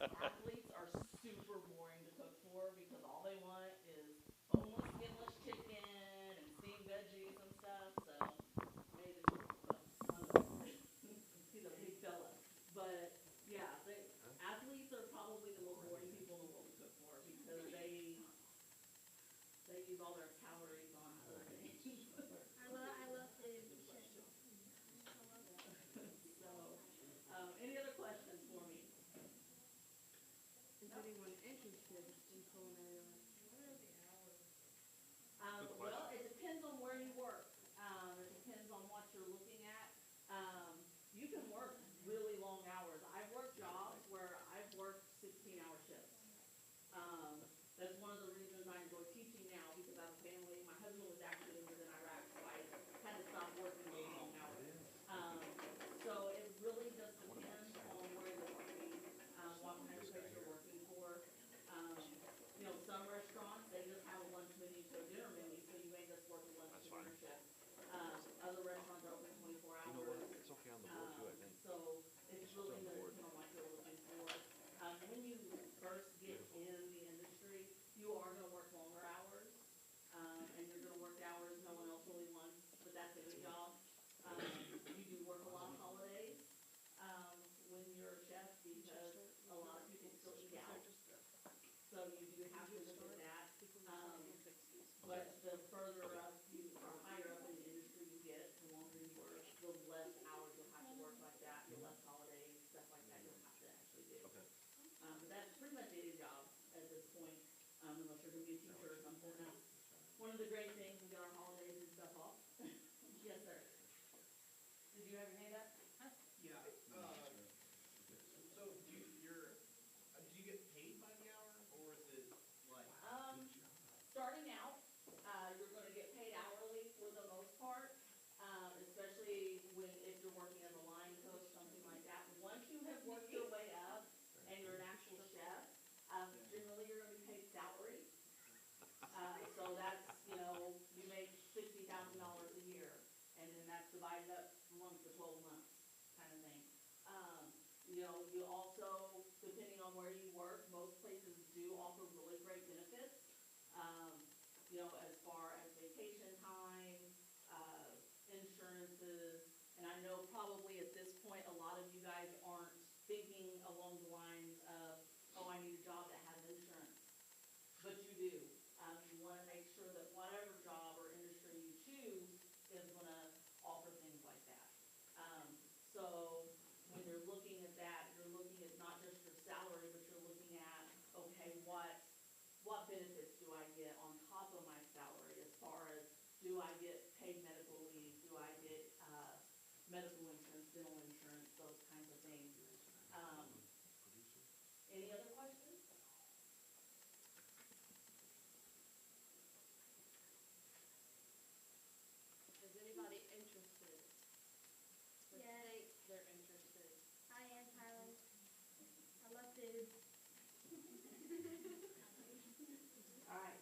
athletes are super boring to cook for because all they want is boneless, skinless chicken and steamed veggies and stuff. So maybe they should put one of those. He's a big fella, but yeah, athletes are probably the most boring people in the world to cook for because they use all their calories on other things. I love food. I love So, any other questions for me? Is Nope. anyone interested in culinary arts? Good Well, question. it depends on where you work. It depends on what you're looking at. You can work really long hours. I've worked jobs where I've worked 16-hour shifts. That's one of the reasons I enjoy teaching now because I have a family. My husband was actually was in Iraq, so I had to stop working those long hours. So it really just depends on where you're working, what kind of place you're working for. Um, some restaurants, they just have a lunch menu to a dinner menu, so you may just work a lunch That's to fine. dinner shift. Other restaurants are open 24 You know what? hours. It's okay on the board too, I think. So it's It's really on the going to board. depend on what you're looking for. When you first get Beautiful. in the industry, you are going to work longer hours, and you're going to work hours no one else really wants, but that's a good job. You do work a lot of holidays when you're a chef because a lot of people still eat out. So you do have to look at that. But the further up you or higher up in the industry you get, the longer you work, the less hours you'll have to work like that, the less holidays, stuff like that you'll have to actually do. Okay. But that's pretty much any job at this point, unless you're going to be a teacher or something. That's one of the great things we get our holidays and stuff off. Yes, sir. Did you have your hand up? Yeah, so do you get paid by the hour, or is it like? Starting out, you're going to get paid hourly for the most part, especially if you're working as a line cook, something like that. Once you have worked your way up and you're an actual chef, generally you're going to be paid salary. So that's, you make $60,000 a year, and then that's divided up amongst the 12 months kind of thing. You also, depending on where you work, most places do offer really great benefits. As far as vacation time, insurances, and I know probably at this point a lot of you guys aren't thinking along the lines of, oh, I need a job that has insurance, but you do. You want to make sure that whatever job or industry you choose is going to offer things like that. So when you're looking at that, you're looking at not just your salary, but you're looking at, okay, what benefits do I get on top of my salary as far as do I get paid medical leave, do I get medical insurance, dental insurance, those kinds of things. Any other questions? Is anybody interested? Let's Yes. say they're interested. I am Tyler. I love food. All right.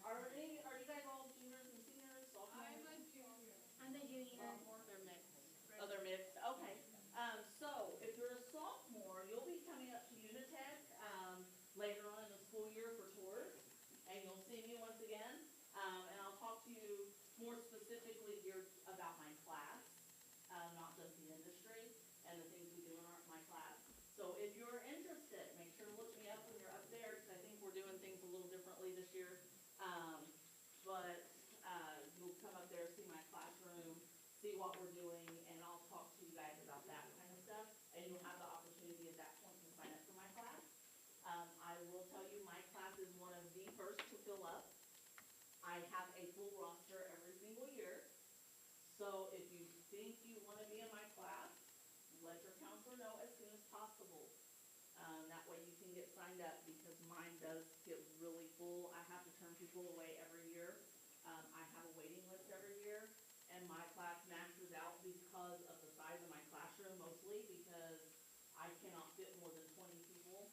Are you guys all juniors and seniors? Sophomores? I'm a junior. They're mixed. Oh, they're mixed. Okay. So if you're a sophomore, you'll be coming up to Unitech later on in the school year for tours, and you'll see me once again. And I'll talk to you more specifically here about my class, not just the industry and the things we do in my class. So if you're interested, make sure to look me up when you're up there because I think we're doing things a little differently this year. But you'll come up there, see my classroom, see what we're doing, and I'll talk to you guys about that kind of stuff. And you'll have the opportunity at that point to sign up for my class. I will tell you my class is one of the first to fill up. I have a full roster every single year. So if you think you want to be in my class, let your counselor know as soon as possible. That way you can get signed up because mine does get really full. I have to turn people away every year. I have a waiting list every year, and my class maxes out because of the size of my classroom, mostly because I cannot fit more than 20 people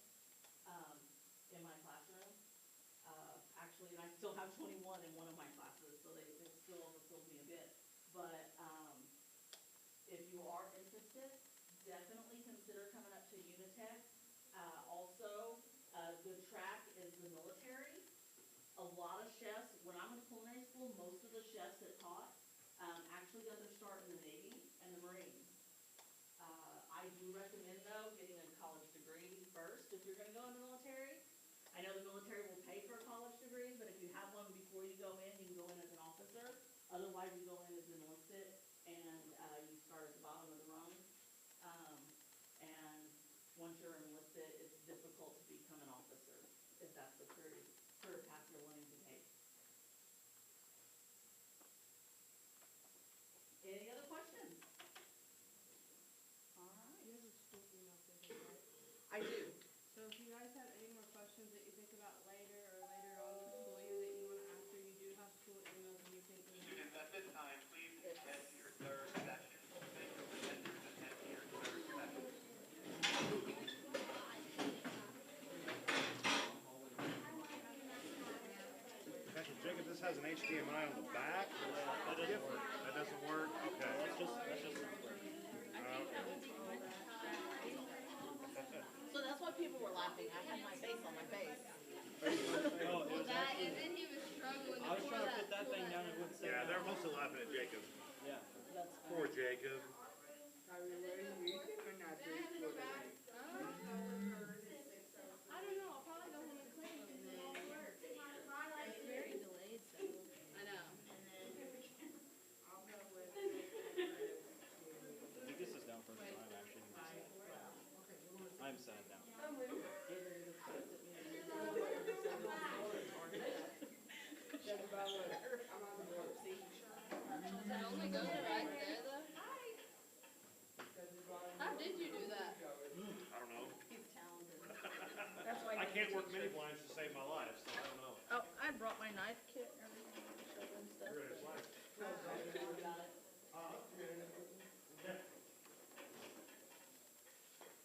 in my classroom. Actually, and I still have 21 in one of my classes, so they still overfilled me a bit. But if you are interested, definitely consider coming up to Unitech. Also, most of the chefs that taught, actually got their start in the Navy and the Marines. I do recommend though, getting a college degree first if you're gonna go in the military. I know the military will pay for a college degree, but if you have one before you go in, you can go in as an officer. Otherwise, you go in as enlisted and, you start at the bottom of the rung. And once you're enlisted, it's difficult to become an officer if that's the career path you're wanting to take. Any other questions? All right. You have a school email system, right? I do. So if you guys have any more questions that you think about later or later on in the school year that you want to answer, you do have school emails and you can email. Students, at this time, please attend to your third session. Thank you, presenters, attend to your third session. Jacob, this has an HDMI on the back. That doesn't work. Okay. That's just. So that's why people were laughing. I had my face on my face. Oh, it was That, and then he was struggling I was trying to put that thing down and wouldn't sit Yeah, down. they're mostly laughing at Jacob. Yeah. That's Poor Jacob. I don't know, I'll probably go home and clean it and then it's very delayed, so. I know. He gets this down first time, actually. I'm sad down. Does it only go to right there though? How did you do that? I don't know. He's talented. I can't work many blinds to save my life, so I don't know. Oh, I brought my knife kit and everything. Show them stuff. You're gonna slide. Got it.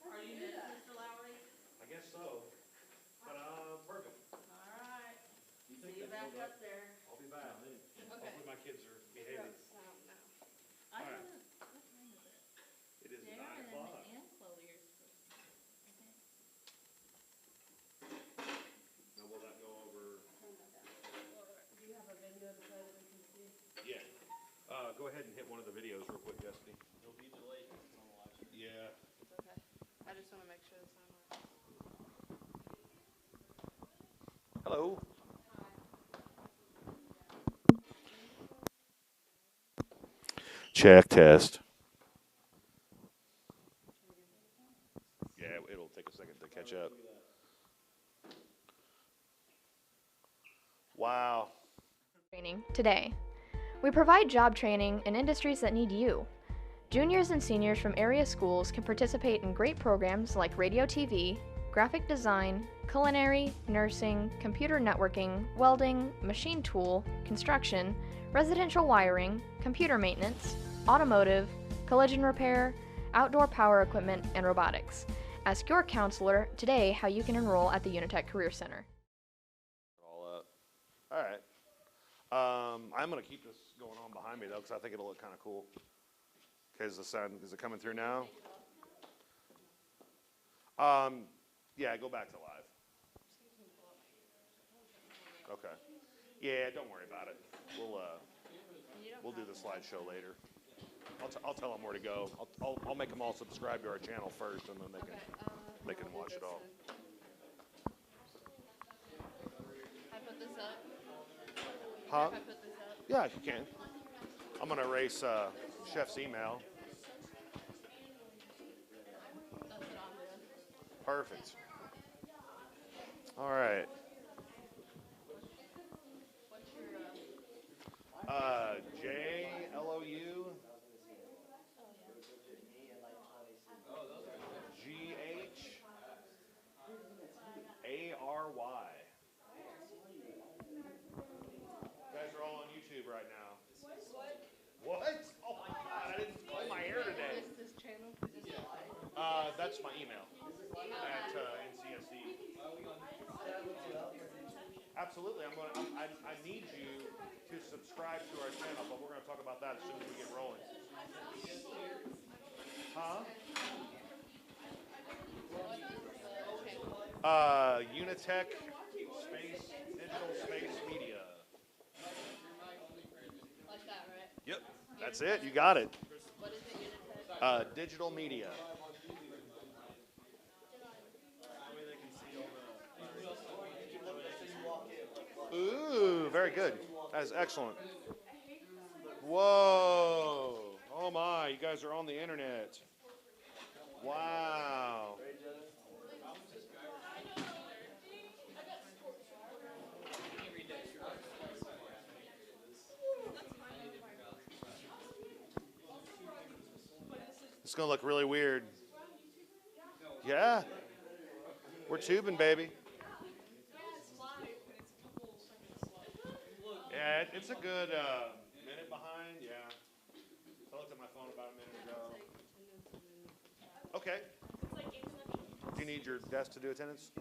Are you next, Mr. Lowry? I guess so. But, perfect. All right. See you back up there. I'll be back. Okay. Hopefully my kids are behaving. No. I All right. don't know. What time is it? It is 9 o'clock. And Chloe are supposed to. Now, will that go over? Do you have a video to play that we can see? Yeah. Go ahead and hit one of the videos real quick, Destiny. It'll be delayed because it's on the live stream. Yeah. It's okay. I just want to make sure the sound works. Hello. Check test. Yeah, it'll take a second to catch up. Wow. Training today. We provide job training in industries that need you. Juniors and seniors from area schools can participate in great programs like radio TV, graphic design, culinary, nursing, computer networking, welding, machine tool, construction, residential wiring, computer maintenance, automotive, collision repair, outdoor power equipment, and robotics. Ask your counselor today how you can enroll at the Unitech Career Center. All up. All right. I'm going to keep this going on behind me, though, because I think it'll look kind of cool. Okay, is the sound, is it coming through now? Yeah, go back to live. Okay. Yeah, don't worry about it. We'll do the slideshow later. I'll tell them where to go. I'll make them all subscribe to our channel first, and then they can watch it all. I put this up. Huh? If I put this up. Yeah, you can. I'm gonna erase Chef's email. That's what I'm doing. Perfect. All right. What's your, JLOU GHARY. You guys are all on YouTube right now. What? Oh my God! I didn't comb my hair today. Is this channel? That's my email at NCSD. Absolutely, I need you to subscribe to our channel, but we're gonna talk about that as soon as we get rolling. Huh? Unitech Space, Digital Space Media. That's it. You got it. What is it, Unitech? Digital media. Ooh, very good. That is excellent. Whoa. Oh my, you guys are on the internet. Wow. It's going to look really weird. Yeah. We're tubing, baby. Yeah, it's a good minute behind. Yeah. I looked at my phone about a minute ago. Okay. Do you need your desk to do attendance?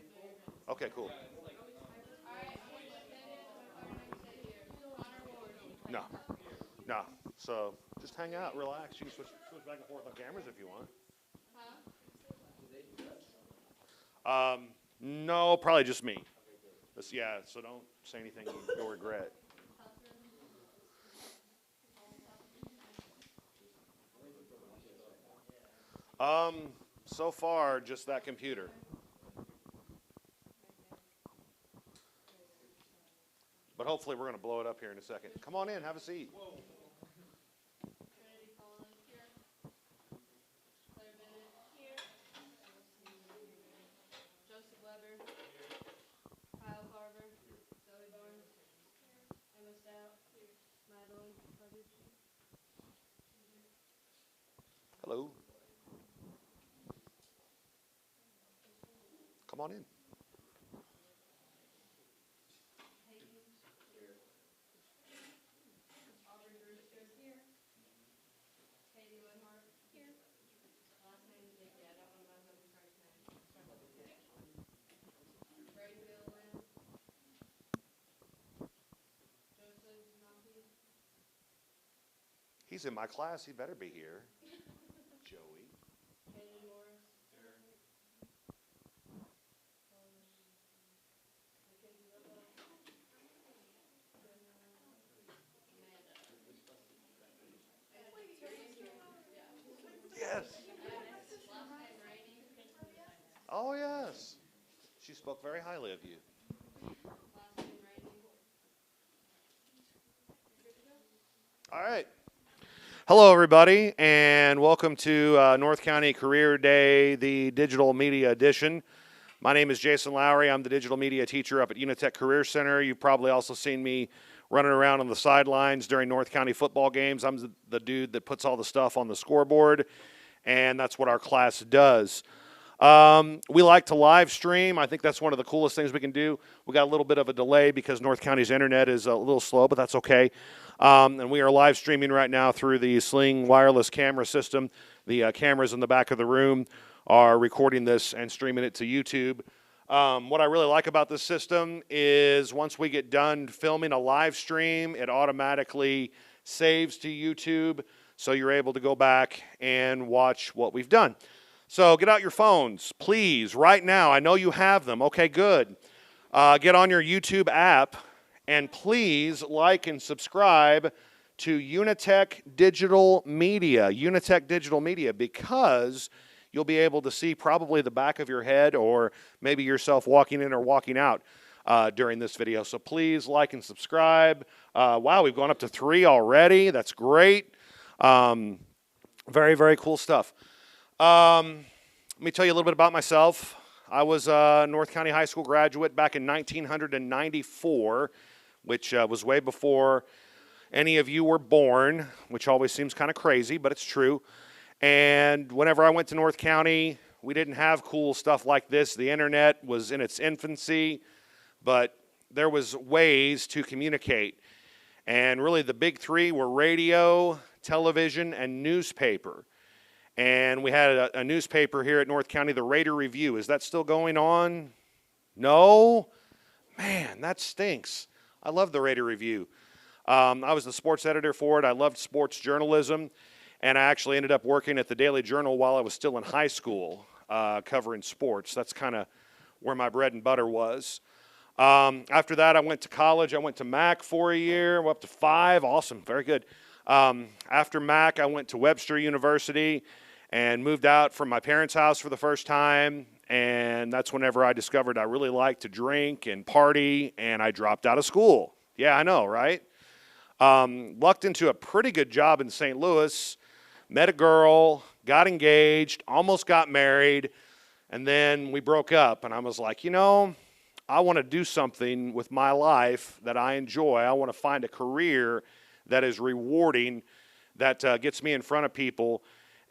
Okay, cool. No. No. So just hang out, relax. You can switch back and forth on cameras if you want. No, probably just me. Yeah, so don't say anything you'll regret. So far, just that computer. But hopefully we're going to blow it up here in a second. Come on in, have a seat. Trinity Collins here. Claire Bennett here. Joseph Weber. Kyle Carver. Zoe Barnes. Emma Stout. Madeline Carducci. Hello. Come on in. Aubrey Brewster here. Katie Winhart here. Last name is Dickey. I don't want to mess up his first name. Ray Gilland. Joseph Znaki. He's in my class. He better be here. Joey. Kaylin Morris. Mackenzie Whitlow. Yes. Oh, yes. She spoke very highly of you. All right. Hello, everybody, and welcome to North County Career Day, the Digital Media Edition. My name is Jason Lowry. I'm the digital media teacher up at Unitech Career Center. You've probably also seen me running around on the sidelines during North County football games. I'm the dude that puts all the stuff on the scoreboard, and that's what our class does. We like to live stream. I think that's one of the coolest things we can do. We got a little bit of a delay because North County's internet is a little slow, but that's okay. And we are live streaming right now through the Sling wireless camera system. The cameras in the back of the room are recording this and streaming it to YouTube. What I really like about this system is once we get done filming a live stream, it automatically saves to YouTube, so you're able to go back and watch what we've done. So get out your phones, please, right now. I know you have them. Okay, good. Get on your YouTube app, and please like and subscribe to Unitech Digital Media. Unitech Digital Media, because you'll be able to see probably the back of your head or maybe yourself walking in or walking out during this video. So please like and subscribe. Wow, we've gone up to 3 already. That's great. Very, very cool stuff. Let me tell you a little bit about myself. I was a North County High School graduate back in 1994, which was way before any of you were born, which always seems kind of crazy, but it's true. And whenever I went to North County, we didn't have cool stuff like this. The internet was in its infancy, but there was ways to communicate. And really the big three were radio, television, and newspaper. And we had a newspaper here at North County, the Raider Review. Is that still going on? No? Man, that stinks. I love the Raider Review. I was the sports editor for it. I loved sports journalism. And I actually ended up working at the Daily Journal while I was still in high school, covering sports. That's kind of where my bread and butter was. After that, I went to college. I went to Mac for a year, up to 5. Awesome, very good. After Mac, I went to Webster University and moved out from my parents' house for the first time. And that's whenever I discovered I really liked to drink and party, and I dropped out of school. Yeah, I know, right? Lucked into a pretty good job in St. Louis, met a girl, got engaged, almost got married, and then we broke up. And I was like, I want to do something with my life that I enjoy. I want to find a career that is rewarding, that gets me in front of people.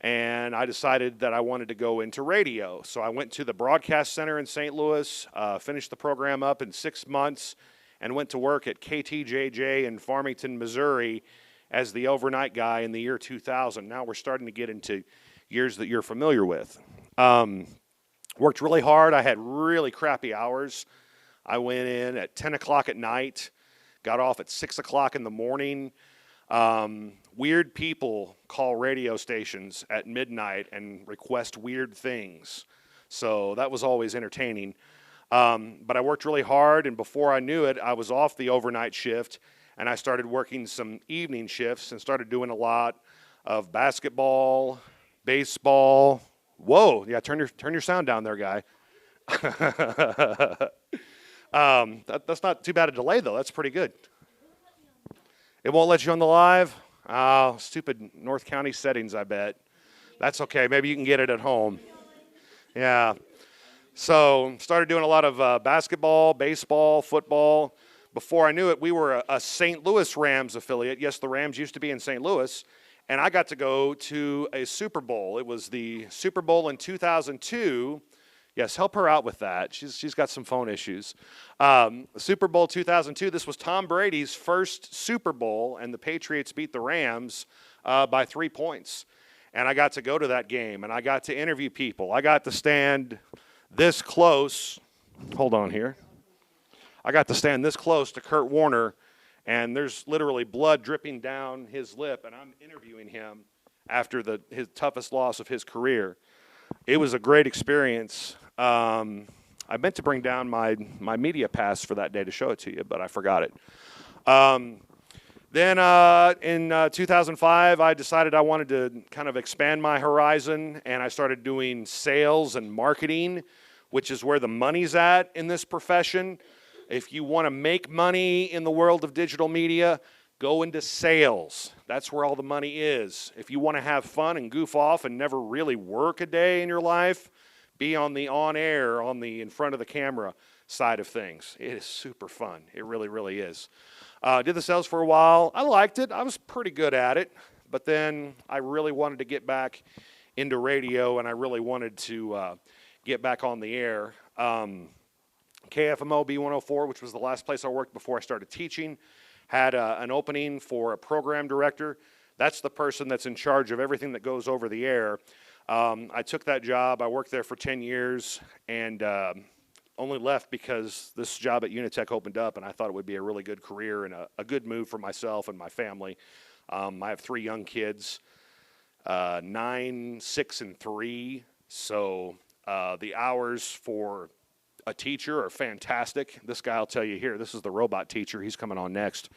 And I decided that I wanted to go into radio. So I went to the Broadcast Center in St. Louis, finished the program up in 6 months, and went to work at KTJJ in Farmington, Missouri as the overnight guy in the year 2000. Now we're starting to get into years that you're familiar with. Worked really hard. I had really crappy hours. I went in at 10 o'clock at night, got off at 6 o'clock in the morning. Weird people call radio stations at midnight and request weird things. So that was always entertaining. But I worked really hard, and before I knew it, I was off the overnight shift, and I started working some evening shifts and started doing a lot of basketball, baseball. Whoa, yeah, turn your sound down there, guy. That's not too bad a delay, though. That's pretty good. It won't let you on the live? Oh, stupid North County settings, I bet. That's okay. Maybe you can get it at home. Yeah. So started doing a lot of basketball, baseball, football. Before I knew it, we were a St. Louis Rams affiliate. Yes, the Rams used to be in St. Louis. And I got to go to a Super Bowl. It was the Super Bowl in 2002. Yes, help her out with that. She's got some phone issues. Super Bowl 2002, this was Tom Brady's first Super Bowl, and the Patriots beat the Rams by 3 points. And I got to go to that game, and I got to interview people. I got to stand this close. Hold on here. I got to stand this close to Kurt Warner, and there's literally blood dripping down his lip, and I'm interviewing him after his toughest loss of his career. It was a great experience. I meant to bring down my media pass for that day to show it to you, but I forgot it. Then in 2005, I decided I wanted to kind of expand my horizon, and I started doing sales and marketing, which is where the money's at in this profession. If you want to make money in the world of digital media, go into sales. That's where all the money is. If you want to have fun and goof off and never really work a day in your life, be on the on-air, in front of the camera side of things. It is super fun. It really, really is. Did the sales for a while. I liked it. I was pretty good at it. But then I really wanted to get back into radio, and I really wanted to get back on the air. KFMO B104, which was the last place I worked before I started teaching, had an opening for a program director. That's the person that's in charge of everything that goes over the air. I took that job. I worked there for 10 years and only left because this job at Unitech opened up, and I thought it would be a really good career and a good move for myself and my family. I have 3 young kids, 9, 6, and 3. So the hours for a teacher are fantastic. This guy will tell you here, this is the robot teacher. He's coming on next.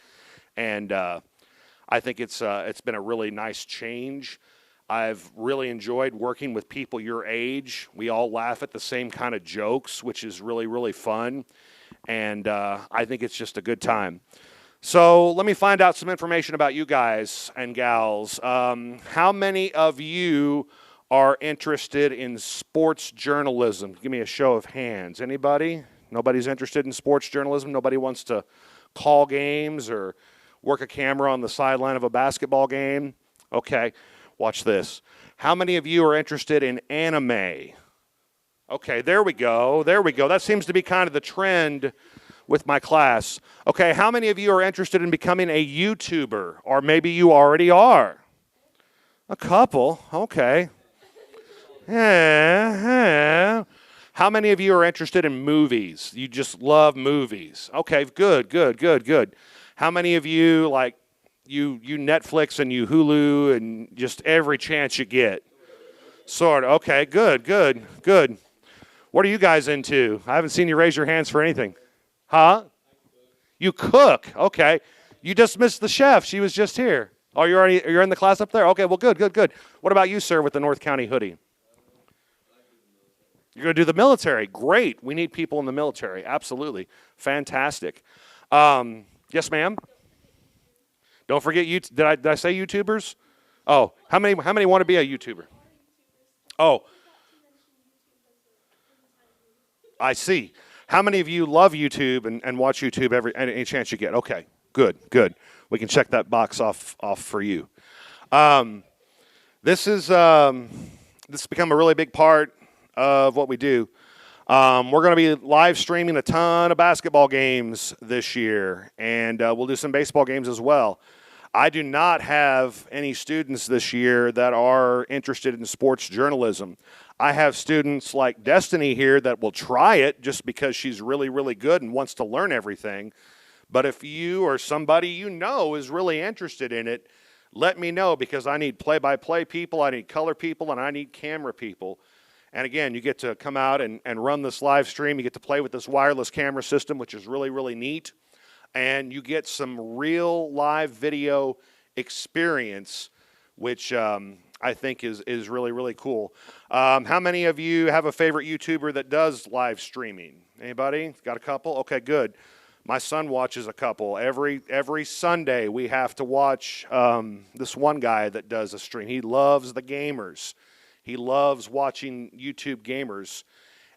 And I think it's been a really nice change. I've really enjoyed working with people your age. We all laugh at the same kind of jokes, which is really, really fun. And I think it's just a good time. So let me find out some information about you guys and gals. How many of you are interested in sports journalism? Give me a show of hands. Anybody? Nobody's interested in sports journalism? Nobody wants to call games or work a camera on the sideline of a basketball game? Okay, watch this. How many of you are interested in anime? Okay, there we go. There we go. That seems to be kind of the trend with my class. Okay, how many of you are interested in becoming a YouTuber? Or maybe you already are. A couple. Okay. Yeah. How many of you are interested in movies? You just love movies. Okay, good. How many of you, like, you Netflix and you Hulu and just every chance you get? Sort of. Okay, good. What are you guys into? I haven't seen you raise your hands for anything. Huh? You cook. Okay. You just missed the chef. She was just here. Oh, you're in the class up there? Okay, well, good, good, good. What about you, sir, with the North County hoodie? You're going to do the military. Great. We need people in the military. Absolutely. Fantastic. Yes, ma'am? Don't forget, did I say YouTubers? Oh, how many want to be a YouTuber? Oh, I see. How many of you love YouTube and watch YouTube any chance you get? Okay, good, good. We can check that box off for you. This has become a really big part of what we do. We're going to be live streaming a ton of basketball games this year, and we'll do some baseball games as well. I do not have any students this year that are interested in sports journalism. I have students like Destiny here that will try it just because she's really, really good and wants to learn everything. But if you or somebody you know is really interested in it, let me know, because I need play-by-play people, I need color people, and I need camera people. And again, you get to come out and run this live stream. You get to play with this wireless camera system, which is really, really neat. And you get some real live video experience, which I think is really, really cool. How many of you have a favorite YouTuber that does live streaming? Anybody? Got a couple? Okay, good. My son watches a couple. Every Sunday we have to watch this one guy that does a stream. He loves the gamers. He loves watching YouTube gamers.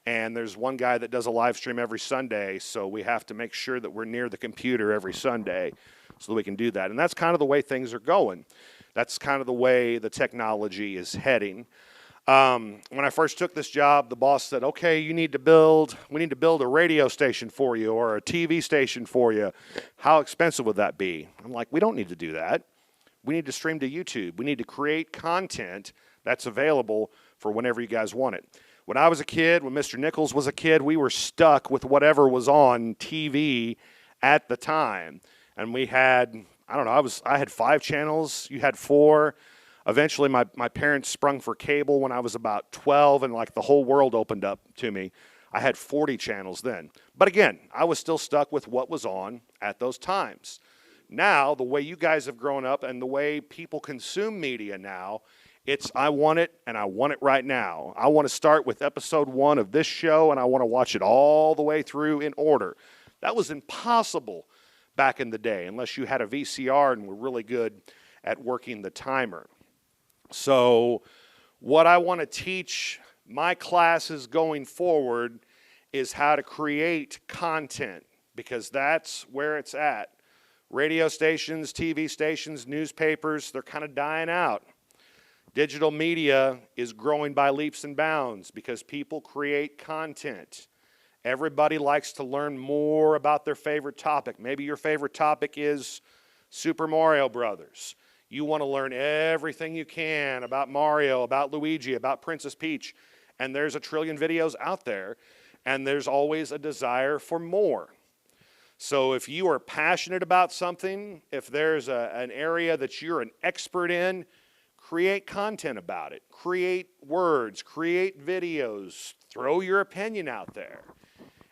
And there's one guy that does a live stream every Sunday, so we have to make sure that we're near the computer every Sunday so that we can do that. And that's kind of the way things are going. That's kind of the way the technology is heading. When I first took this job, the boss said, okay, we need to build a radio station for you or a TV station for you. How expensive would that be? I'm like, we don't need to do that. We need to stream to YouTube. We need to create content that's available for whenever you guys want it. When I was a kid, when Mr. Nichols was a kid, we were stuck with whatever was on TV at the time. And we had, I don't know, I had 5 channels. You had 4. Eventually, my parents sprung for cable when I was about 12, and like the whole world opened up to me. I had 40 channels then. But again, I was still stuck with what was on at those times. Now, the way you guys have grown up and the way people consume media now, it's I want it, and I want it right now. I want to start with episode 1 of this show, and I want to watch it all the way through in order. That was impossible back in the day, unless you had a VCR and were really good at working the timer. So what I want to teach my classes going forward is how to create content, because that's where it's at. Radio stations, TV stations, newspapers, they're kind of dying out. Digital media is growing by leaps and bounds because people create content. Everybody likes to learn more about their favorite topic. Maybe your favorite topic is Super Mario Brothers. You want to learn everything you can about Mario, about Luigi, about Princess Peach, and there's a trillion videos out there, and there's always a desire for more. So if you are passionate about something, if there's an area that you're an expert in, create content about it. Create words, create videos, throw your opinion out there.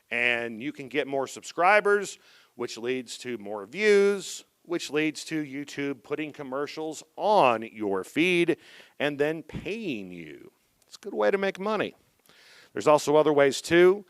And you can get more subscribers, which leads to more views, which leads to YouTube putting commercials on your feed and then paying you. It's a good way to make money. There's also other ways too.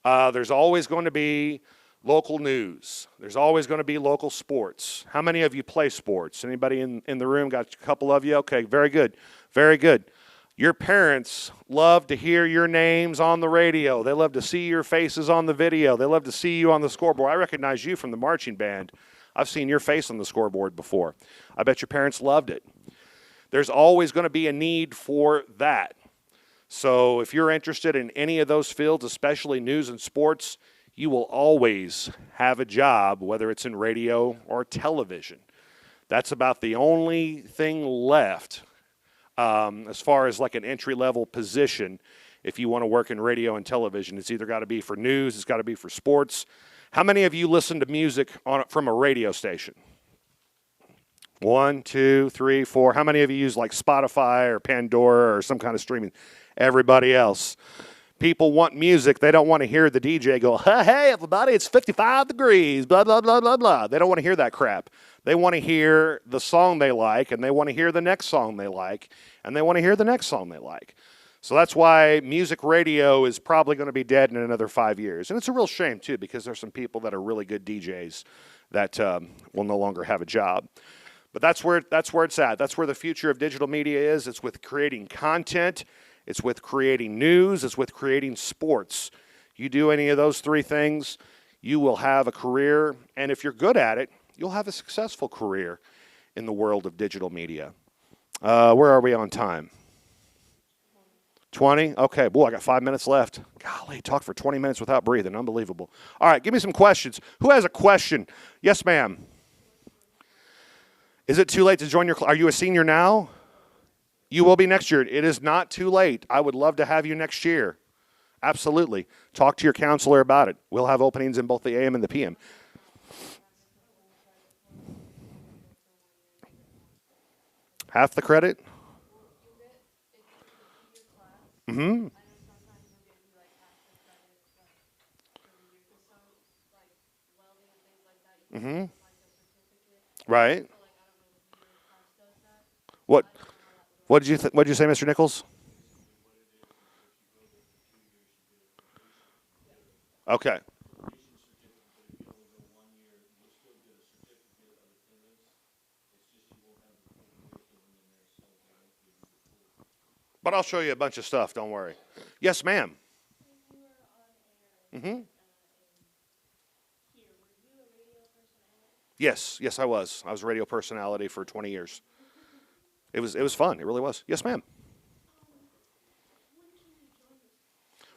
There's always going to be local news. There's always going to be local sports. How many of you play sports? Anybody in the room? Got a couple of you? Okay, very good. Very good. Your parents love to hear your names on the radio. They love to see your faces on the video. They love to see you on the scoreboard. I recognize you from the marching band. I've seen your face on the scoreboard before. I bet your parents loved it. There's always going to be a need for that. So if you're interested in any of those fields, especially news and sports, you will always have a job, whether it's in radio or television. That's about the only thing left as far as like an entry-level position if you want to work in radio and television. It's either got to be for news, it's got to be for sports. How many of you listen to music from a radio station? 1, 2, 3, 4. How many of you use like Spotify or Pandora or some kind of streaming? Everybody else. People want music. They don't want to hear the DJ go, hey, everybody, it's 55 degrees, blah, blah, blah, blah, blah. They don't want to hear that crap. They want to hear the song they like, and they want to hear the next song they like, and they want to hear the next song they like. So that's why music radio is probably going to be dead in another 5 years. And it's a real shame, too, because there's some people that are really good DJs that will no longer have a job. But that's where it's at. That's where the future of digital media is. It's with creating content. It's with creating news. It's with creating sports. You do any of those three things, you will have a career. And if you're good at it, you'll have a successful career in the world of digital media. Where are we on time? 20? Okay, boy, I got 5 minutes left. Golly, talk for 20 minutes without breathing. Unbelievable. All right, give me some questions. Who has a question? Yes, ma'am. Is it too late to join your class? Are you a senior now? You will be next year. It is not too late. I would love to have you next year. Absolutely. Talk to your counselor about it. We'll have openings in both the AM and the PM. Half the credit? Mm-hmm. Mm-hmm. Right. What did you say, Mr. Nichols? Okay. But I'll show you a bunch of stuff, don't worry. Yes, ma'am. Mm-hmm. Yes, I was. I was a radio personality for 20 years. It was fun. It really was. Yes, ma'am.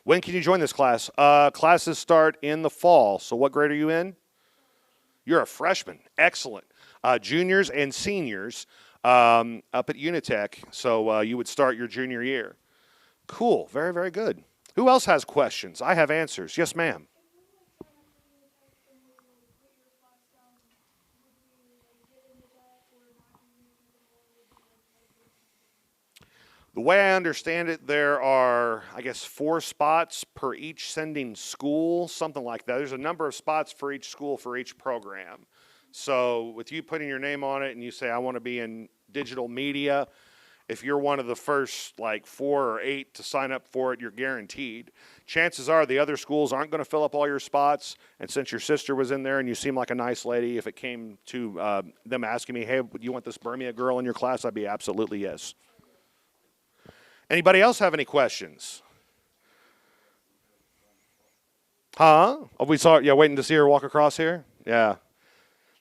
When can you join this class? Classes start in the fall. So what grade are you in? You're a freshman. Excellent. Juniors and seniors up at Unitech. So you would start your junior year. Cool. Very, very good. Who else has questions? I have answers. Yes, ma'am. The way I understand it, there are, I guess, 4 spots per each sending school, something like that. There's a number of spots for each school for each program. So with you putting your name on it and you say, I want to be in digital media, if you're one of the first like 4 or 8 to sign up for it, you're guaranteed. Chances are the other schools aren't going to fill up all your spots. And since your sister was in there and you seem like a nice lady, if it came to them asking me, hey, do you want this Burmia girl in your class? I'd be absolutely yes. Anybody else have any questions? Huh? Oh, we saw, yeah, waiting to see her walk across here? Yeah,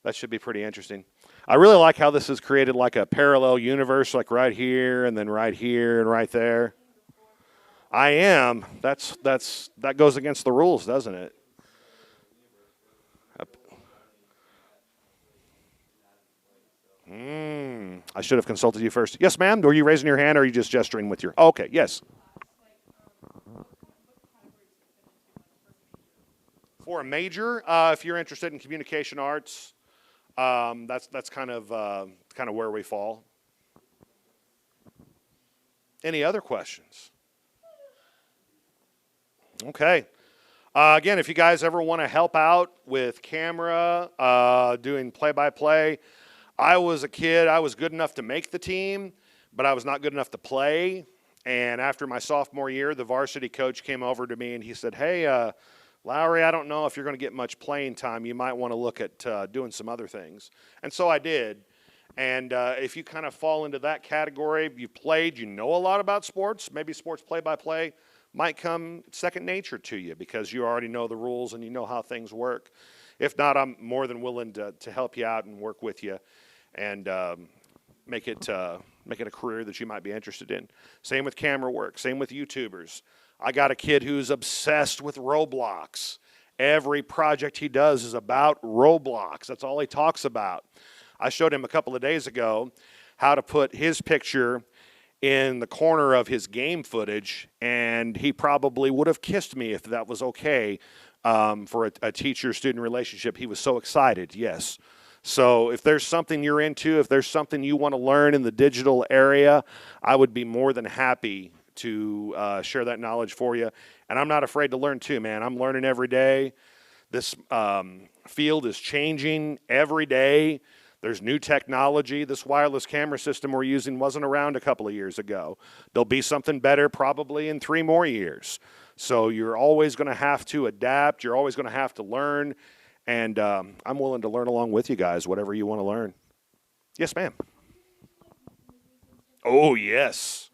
that should be pretty interesting. I really like how this has created like a parallel universe, like right here and then right here and right there. I am. That goes against the rules, doesn't it? I should have consulted you first. Yes, ma'am. Were you raising your hand or are you just gesturing with your? Oh, okay, yes. For a major, if you're interested in communication arts, that's kind of where we fall. Any other questions? Okay. Again, if you guys ever want to help out with camera, doing play-by-play, I was a kid. I was good enough to make the team, but I was not good enough to play. And after my sophomore year, the varsity coach came over to me and he said, hey, Lowry, I don't know if you're going to get much playing time. You might want to look at doing some other things. And so I did. And if you kind of fall into that category, you played, you know a lot about sports, maybe sports play-by-play might come second nature to you because you already know the rules and you know how things work. If not, I'm more than willing to help you out and work with you and make it a career that you might be interested in. Same with camera work, same with YouTubers. I got a kid who's obsessed with Roblox. Every project he does is about Roblox. That's all he talks about. I showed him a couple of days ago how to put his picture in the corner of his game footage, and he probably would have kissed me if that was okay for a teacher-student relationship. He was so excited, yes. So if there's something you're into, if there's something you want to learn in the digital area, I would be more than happy to share that knowledge for you. And I'm not afraid to learn too, man. I'm learning every day. This field is changing every day. There's new technology. This wireless camera system we're using wasn't around a couple of years ago. There'll be something better probably in 3 more years. So you're always going to have to adapt. You're always going to have to learn. And I'm willing to learn along with you guys, whatever you want to learn. Yes, ma'am. Oh, yes.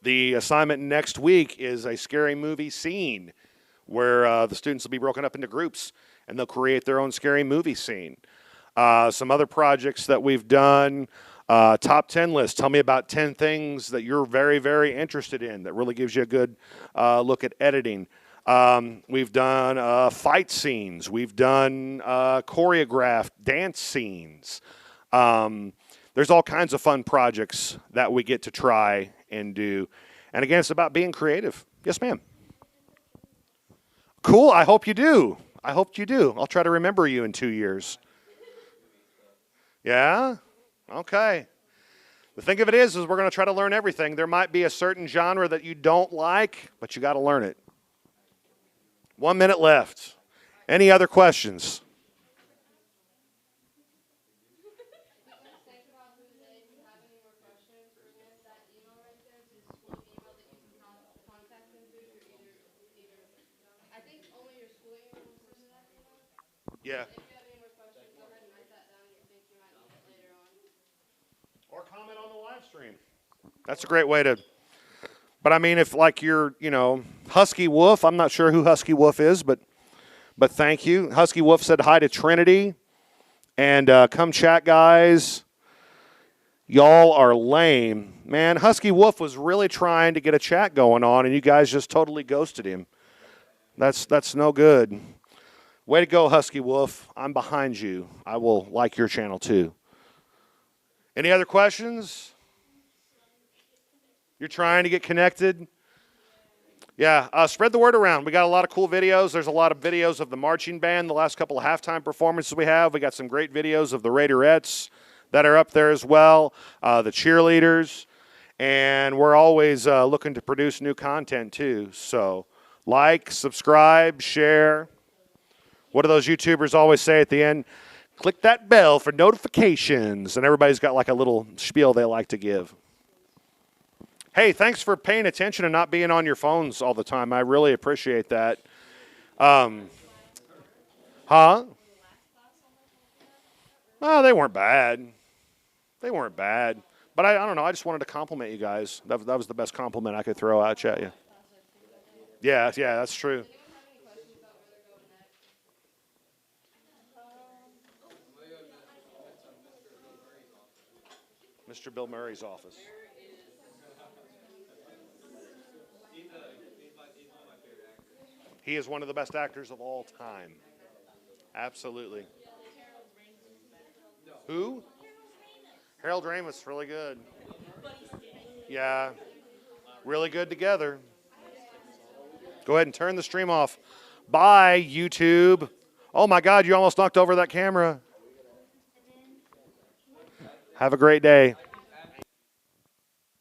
The assignment next week is a scary movie scene where the students will be broken up into groups and they'll create their own scary movie scene. Some other projects that we've done, top 10 list. Tell me about 10 things that you're very, very interested in that really gives you a good look at editing. We've done fight scenes. We've done choreographed dance scenes. There's all kinds of fun projects that we get to try and do. And again, it's about being creative. Yes, ma'am. Cool. I hope you do. I hope you do. I'll try to remember you in 2 years. Yeah? Okay. The thing of it is we're going to try to learn everything. There might be a certain genre that you don't like, but you got to learn it. 1 minute left. Any other questions? Yeah. Or comment on the live stream. That's a great way to. But I mean, if like you're, Husky Wolf, I'm not sure who Husky Wolf is, but thank you. Husky Wolf said hi to Trinity, and come chat, guys. Y'all are lame, man. Husky Wolf was really trying to get a chat going on, and you guys just totally ghosted him. That's no good. Way to go, Husky Wolf. I'm behind you. I will like your channel too. Any other questions? You're trying to get connected? Yeah, spread the word around. We got a lot of cool videos. There's a lot of videos of the marching band, the last couple of halftime performances we have. We got some great videos of the Raiderettes that are up there as well, the cheerleaders. And we're always looking to produce new content too. So like, subscribe, share. What do those YouTubers always say at the end? Click that bell for notifications. And everybody's got like a little spiel they like to give. Hey, thanks for paying attention and not being on your phones all the time. I really appreciate that. Huh? Oh, they weren't bad. They weren't bad. But I don't know. I just wanted to compliment you guys. That was the best compliment I could throw out at you. Yeah, that's true. Mr. Bill Murray's office. He is one of the best actors of all time. Absolutely. Who? Harold Ramis, really good. Yeah, really good together. Go ahead and turn the stream off. Bye, YouTube. Oh my God, you almost knocked over that camera. Have a great day.